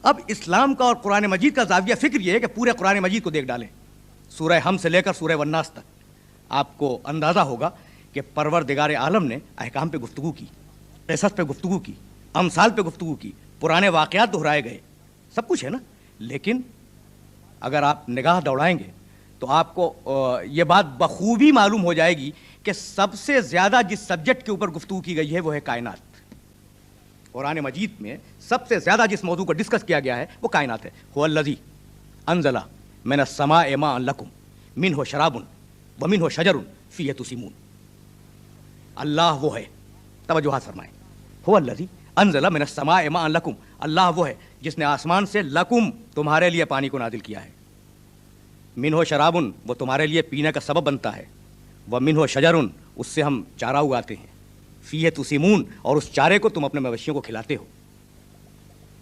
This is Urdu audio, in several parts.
اب اسلام کا اور قرآن مجید کا زاویہ فکر یہ ہے کہ پورے قرآن مجید کو دیکھ ڈالیں، سورہ ہم سے لے کر سورہ والناس تک. آپ کو اندازہ ہوگا کہ پروردگار عالم نے احکام پہ گفتگو کی، قصص پہ گفتگو کی، امثال پہ گفتگو کی، پرانے واقعات دہرائے گئے، سب کچھ ہے نا. لیکن اگر آپ نگاہ دوڑائیں گے تو آپ کو یہ بات بخوبی معلوم ہو جائے گی کہ سب سے زیادہ جس سبجیکٹ کے اوپر گفتگو کی گئی ہے وہ ہے کائنات. قرآن مجید میں سب سے زیادہ جس موضوع کو ڈسکس کیا گیا ہے وہ کائنات ہے. هو الذی انزل من السماء ماء لکم منہ شراب ومنہ شجر فیہ تسیمون. اللہ وہ ہے، توجہ فرمائیں، هو الذی انزل من السماء ماء لکم، اللہ وہ ہے جس نے آسمان سے لکم تمہارے لیے پانی کو نازل کیا ہے. منہ شراب، وہ تمہارے لیے پینے کا سبب بنتا ہے. ومنہ شجر، اس سے ہم چارہ اگاتے ہیں. فیہ تسیمون، اور اس چارے کو تم اپنے مویشیوں کو کھلاتے ہو.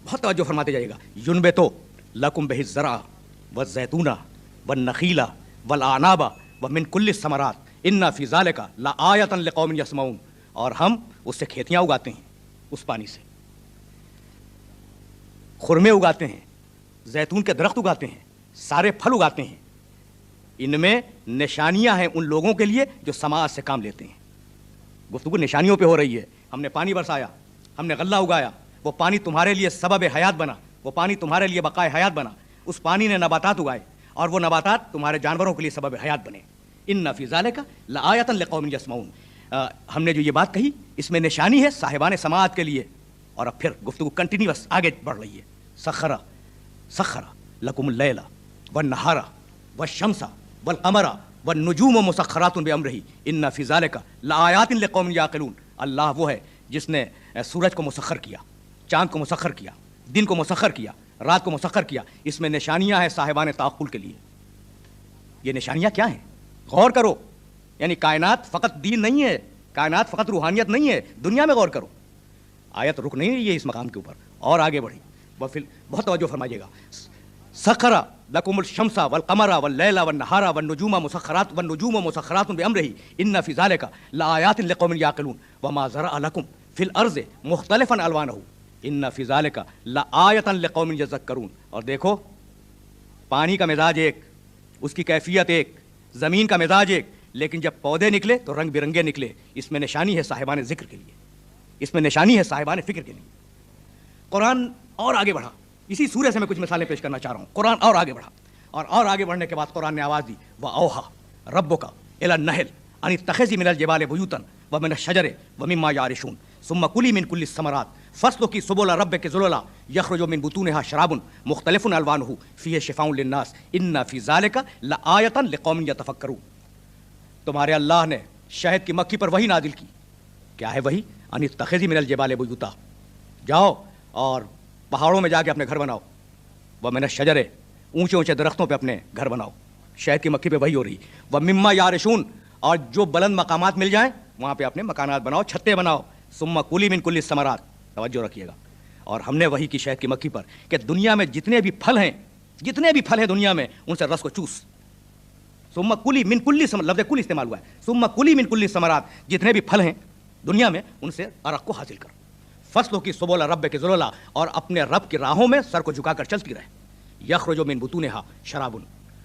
بہت توجہ فرماتے جائیے گا. ینبتو لکم بہ الزرع والزیتون والنخیل والاعناب ومن کل الثمرات ان فی ذلک لآیۃ لقوم یسمعون. اور ہم اس سے کھیتیاں اگاتے ہیں، اس پانی سے خرمے اگاتے ہیں، زیتون کے درخت اگاتے ہیں، سارے پھل اگاتے ہیں. ان میں نشانیاں ہیں ان لوگوں کے لیے جو سماعت سے کام لیتے ہیں. گفتگو نشانیوں پہ ہو رہی ہے. ہم نے پانی برسایا، ہم نے غلہ اگایا، وہ پانی تمہارے لیے سبب حیات بنا، وہ پانی تمہارے لیے بقائے حیات بنا. اس پانی نے نباتات اگائے اور وہ نباتات تمہارے جانوروں کے لیے سبب حیات بنے. ان فی ذلک لآیۃ لقوم یسمعون. ہم نے جو یہ بات کہی اس میں نشانی ہے صاحبان سماعت کے لیے. اور اب پھر گفتگو کنٹینیوس آگے بڑھ رہی ہے. سخر لکم اللیل والنہار والشمس والقمر والنجوم مسخرات بامرہ ان فی ذلک لآیات لقوم یعقلون. اللہ وہ ہے جس نے سورج کو مسخر کیا، چاند کو مسخر کیا، دن کو مسخر کیا، رات کو مسخر کیا. اس میں نشانیاں ہیں صاحبان تعقل کے لیے. یہ نشانیاں کیا ہیں؟ غور کرو. یعنی کائنات فقط دین نہیں ہے، کائنات فقط روحانیت نہیں ہے، دنیا میں غور کرو. آیت رک نہیں رہی ہے اس مقام کے اوپر، اور آگے بڑھی. بہت توجہ فرمائیے گا. سخر لکم الشمس والقمر واللیل والنہار والنجوم مسخرات بامرہ ان فی ذلک لآیات لقوم یعقلون وما زرع لکم فی الارض مختلفا الوانہ ان فی ذلک لآیۃ لقوم یذکرون. اور دیکھو، پانی کا مزاج ایک، اس کی کیفیت ایک، زمین کا مزاج ایک، لیکن جب پودے نکلے تو رنگ برنگے نکلے. اس میں نشانی ہے صاحبان ذکر کے لیے، اس میں نشانی ہے صاحبان فکر کے لیے. قرآن اور آگے بڑھا. اسی سورہ سے میں کچھ مثالیں پیش کرنا چاہ رہا ہوں. قرآن اور آگے بڑھا، اور آگے بڑھنے کے بعد قرآن نے آواز دی وَأَوْحَىٰ رَبُّكَ إِلَى النَّحْلِ أَنِ اتَّخِذِي مِنَ الْجِبَالِ بُيُوتًا وَمِنَ الشَّجَرِ وَمِمَّا يَعْرِشُونَ ثُمَّ كُلِي مِن كُلِّ الثَّمَرَاتِ فَاسْلُكِي سُبُلَ رَبِّكِ ذُلُلًا يَخْرُجُ مِن بُطُونِهَا شَرَابٌ مُخْتَلِفٌ أَلْوَانُهُ فِيهِ شِفَاءٌ لِلنَّاسِ إِنَّ فِي ذَلِكَ لَآیَةً لِقَوْمٍ يَتَفَکَّرُونَ. تمہارے اللہ نے شہد کی مکھی پر وحی نازل کی. کیا ہے وحی؟ أَنِ اتَّخِذِي مِنَ الْجِبَالِ بُيُوتًا، جاؤ اور پہاڑوں میں جا کے اپنے گھر بناؤ. وَمِنَ الشَّجَرِ، اونچے اونچے درختوں پہ اپنے گھر بناؤ. شہد کی مکھی پہ وہی ہو رہی. وَمِمَّا يَعْرِشُونَ، اور جو بلند مقامات مل جائیں وہاں پہ اپنے مکانات بناؤ، چھتے بناؤ. ثُمَّ كُلِي مِن كُلِّ الثَّمَرَاتِ، توجہ رکھیے گا. اور ہم نے وہی کی شہد کی مکھی پر کہ دنیا میں جتنے بھی پھل ہیں دنیا میں ان سے رس کو چوس. ثُمَّ كُلِي مِن كُلِّ الثَّمَرَاتِ، لفظ کل استعمال ہوا ہے. ثُمَّ كُلِي مِن كُلِّ الثَّمَرَاتِ، جتنے بھی پھل ہیں دنیا میں ان سے ارق کو حاصل کر. فَاسْلُكِي سُبُلَ رَبِّكِ ذُلُلًا، اور اپنے رب کی راہوں میں سر کو جھکا کر چلتی رہے. یخرج من بطونہا شراب،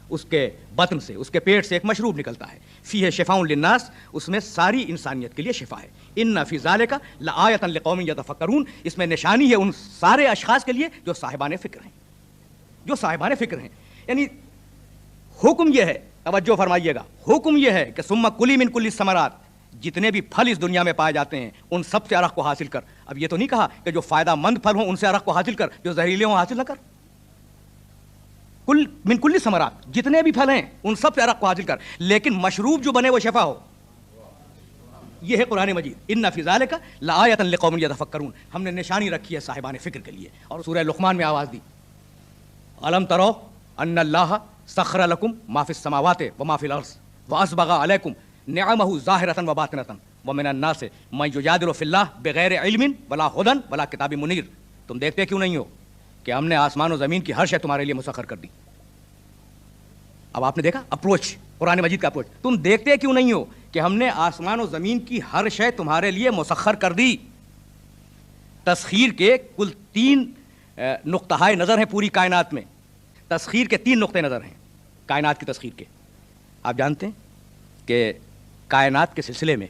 اس کے بطن سے، اس کے پیٹ سے ایک مشروب نکلتا ہے. فیہ شفاء للناس، اس میں ساری انسانیت کے لیے شفا ہے. ان فی ذلک لآیۃ لقوم یتفکرون، اس میں نشانی ہے ان سارے اشخاص کے لیے جو صاحبان فکر ہیں. یعنی حکم یہ ہے، توجہ فرمائیے گا، حکم یہ ہے کہ ثم کلی من کل الثمرات، جتنے بھی پھل اس دنیا میں پائے جاتے ہیں ان سب سے ارق کو حاصل کر. اب یہ تو نہیں کہا کہ جو فائدہ مند پھل ہوں ان سے ارق کو حاصل کر، جو زہریلے ہوں حاصل نہ کر. من کل ثمرات، جتنے بھی پھل ہیں ان سب سے ارق کو حاصل کر، لیکن مشروب جو بنے وہ شفا ہو. یہ ہے قرآن مجید. ان فی ذلک لآیۃ لقوم یتفکرون. ہم نے نشانی رکھی ہے صاحبان فکر کے لیے. اور سورہ لقمان میں آواز دی الم تروا ان اللہ سخر لکم ما فی السماوات وما فی الارض واسبغ علیکم نعمہ ظاہرۃ وباطنۃ ومن الناس من یجادل فی اللہ بغیر علم ولا ھدی ولا کتاب منیر. تم دیکھتے کیوں نہیں ہو کہ ہم نے آسمان و زمین کی ہر شے تمہارے لیے مسخر کر دی. اب آپ نے دیکھا اپروچ، قرآن مجید کا اپروچ. تم دیکھتے کیوں نہیں ہو کہ ہم نے آسمان و زمین کی ہر شے تمہارے لیے مسخر کر دی. تسخیر کے کل 3 نقطۂ نظر ہیں پوری کائنات میں. تسخیر کے 3 نقطۂ نظر ہیں کائنات کی تسخیر کے. آپ جانتے ہیں کہ کائنات کے سلسلے میں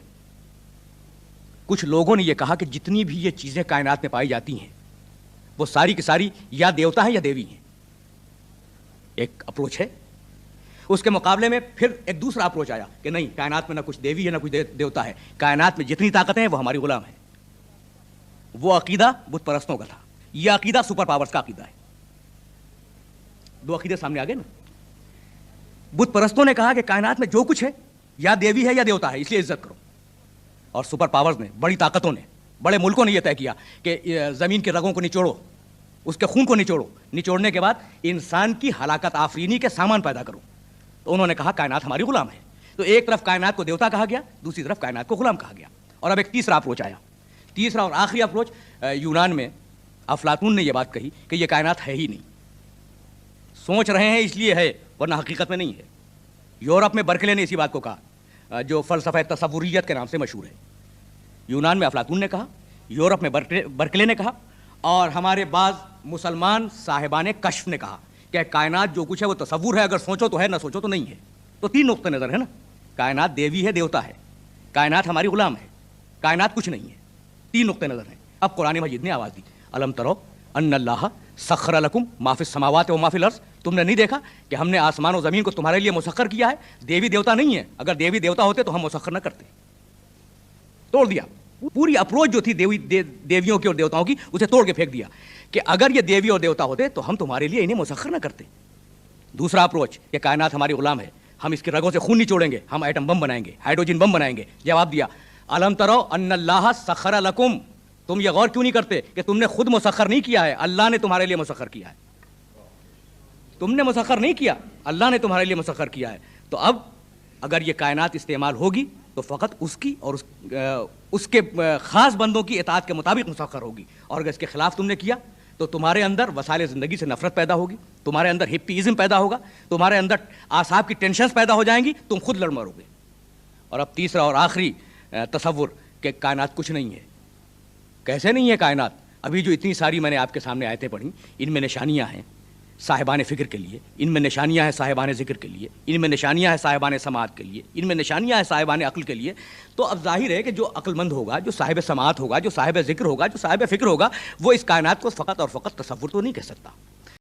کچھ لوگوں نے یہ کہا کہ جتنی بھی یہ چیزیں کائنات میں پائی جاتی ہیں وہ ساری کی ساری یا دیوتا ہیں یا دیوی ہیں. ایک اپروچ ہے. اس کے مقابلے میں پھر ایک دوسرا اپروچ آیا کہ نہیں، کائنات میں نہ کچھ دیوی ہے نہ کچھ دیوتا ہے، کائنات میں جتنی طاقتیں ہیں وہ ہماری غلام ہیں. وہ عقیدہ بت پرستوں کا تھا، یہ عقیدہ سپر پاورز کا عقیدہ ہے. 2 عقیدے سامنے آ گئے نا. بت پرستوں نے کہا کہ کائنات میں جو کچھ ہے یا دیوی ہے یا دیوتا ہے، اس لیے عزت کرو. اور سپر پاورز نے، بڑی طاقتوں نے، بڑے ملکوں نے یہ طے کیا کہ زمین کے رگوں کو نچوڑو، اس کے خون کو نچوڑو، نچوڑنے کے بعد انسان کی ہلاکت آفرینی کے سامان پیدا کرو. تو انہوں نے کہا کائنات ہماری غلام ہے. تو ایک طرف کائنات کو دیوتا کہا گیا، دوسری طرف کائنات کو غلام کہا گیا. اور اب ایک تیسرا اپروچ آیا. تیسرا اور آخری اپروچ یونان میں افلاطون نے یہ بات کہی کہ یہ کائنات ہے ہی نہیں، سوچ رہے ہیں اس لیے ہے ورنہ حقیقت میں نہیں ہے. یورپ میں برکلے نے اسی بات کو کہا جو فلسفہ تصوریت کے نام سے مشہور ہے. یونان میں افلاطون نے کہا، یورپ میں برکلے نے کہا، اور ہمارے بعض مسلمان صاحبان کشف نے کہا کہ کائنات جو کچھ ہے وہ تصور ہے، اگر سوچو تو ہے، نہ سوچو تو نہیں ہے. تو 3 نقطۂ نظر ہے نا. کائنات دیوی ہے، دیوتا ہے، کائنات ہماری غلام ہے، کائنات کچھ نہیں ہے. 3 نقطۂ نظر ہیں. اب قرآن مجید نے آواز دی، الم ترو ان اللہ سخر لکم ما فی السماوات و ما فی الارض. تم نے نہیں دیکھا کہ ہم نے آسمان و زمین کو تمہارے لیے مسخر کیا ہے. دیوی دیوتا نہیں ہے، اگر دیوی دیوتا ہوتے تو ہم مسخر نہ کرتے. توڑ دیا. پوری اپروچ جو تھی دیویوں کی اور دیوتاؤں کی، اسے توڑ کے پھینک دیا کہ اگر یہ دیوی اور دیوتا ہوتے تو ہم تمہارے لیے انہیں مسخر نہ کرتے. دوسرا اپروچ کہ کائنات ہماری غلام ہے، ہم اس کے رگوں سے خون نہیں چھوڑیں گے، ہم ایٹم بم بنائیں گے، ہائیڈروجن بم بنائیں گے. جواب دیا الم ترو ان اللہ سخر لکم. تم یہ غور کیوں نہیں کرتے کہ تم نے خود مسخر نہیں کیا ہے، اللہ نے تمہارے لیے مسخر کیا ہے. تم نے مسخر نہیں کیا، اللہ نے تمہارے لیے مسخر کیا ہے. تو اب اگر یہ کائنات استعمال ہوگی تو فقط اس کی اور اس کے خاص بندوں کی اطاعت کے مطابق مسخر ہوگی. اور اگر اس کے خلاف تم نے کیا تو تمہارے اندر وسائل زندگی سے نفرت پیدا ہوگی، تمہارے اندر ہپیزم پیدا ہوگا، تمہارے اندر اعصاب کی ٹینشنز پیدا ہو جائیں گی، تم خود لڑ مرو گے. اور اب تیسرا اور آخری تصور کہ کائنات کچھ نہیں ہے. کیسے نہیں ہے کائنات؟ ابھی جو اتنی ساری میں نے آپ کے سامنے آیتیں پڑھی، ان میں نشانیاں ہیں صاحبان فکر کے لیے، ان میں نشانیاں ہیں صاحبان ذکر کے لیے، ان میں نشانیاں ہیں صاحبان سماعت کے لیے، ان میں نشانیاں ہیں صاحبان عقل کے لیے. تو اب ظاہر ہے کہ جو عقل مند ہوگا، جو صاحب سماعت ہوگا، جو صاحب ذکر ہوگا، جو صاحب فکر ہوگا، وہ اس کائنات کو فقط اور فقط تصور تو نہیں کہہ سکتا.